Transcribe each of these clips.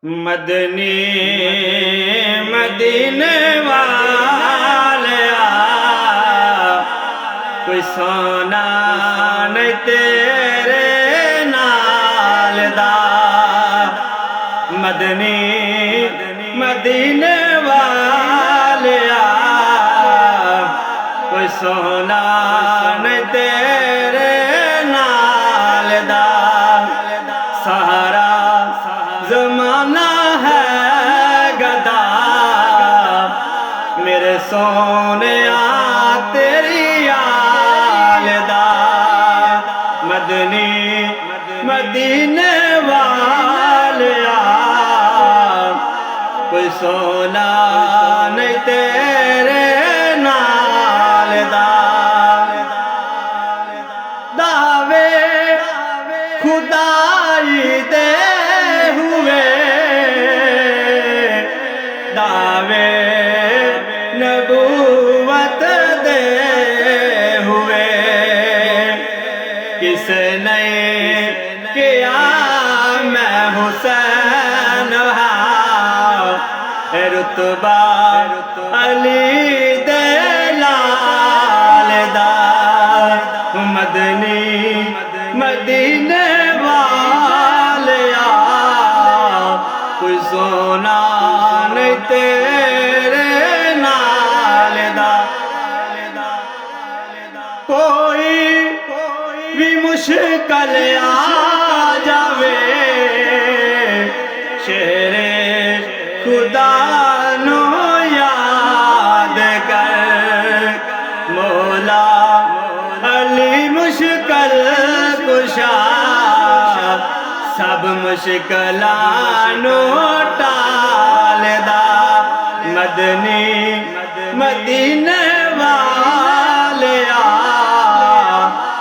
مدنی مدینے والیا کوئی سونا نہیں تیرے نال دا مدنی مدینے والیا کوئی سونا نہیں تیرے نال دا سہارا زمانہ ہے گدا میرے سونے تیری آل دا مدنی مدینے والیا کوئی سونا نہیں تیرے نال دا دعوے خدائی دے دعوے نبوت دے ہوئے کس نے کیا میں حسین ہاں رتبہ علی دے لال دا مدنی مدینے والیا کوئی سونا نہیں تیرے نال دا کوئی بھی مشکل آ جاوے شیر خدا نو یاد کر مولا علی مشکل کشا سب مشکلانو ٹال دا مدنی مدینے والیا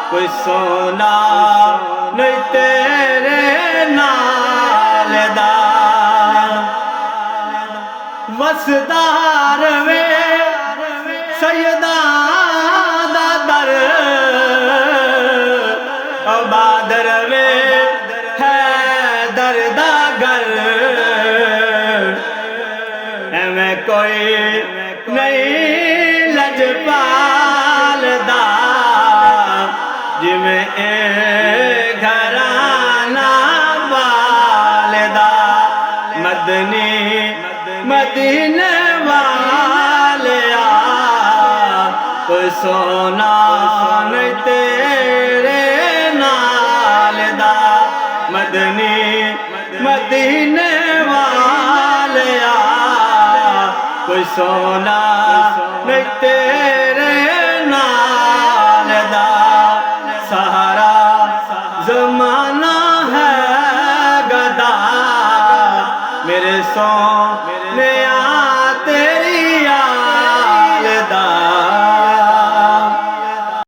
کوئی سونا نہیں تیرے نال دا وسدار وے سیدہ دا در عبادر وے دردا گر میں کوئی نہیں لجپال دا جی میں گھرانا والدا مدنی مدینے والیا کوئی سونا نہیں تیرے نال دا مدنی مدینے والیا کوئی سونا نہیں تیرے نال دا سہارا زمانہ ہے گدا میرے سونے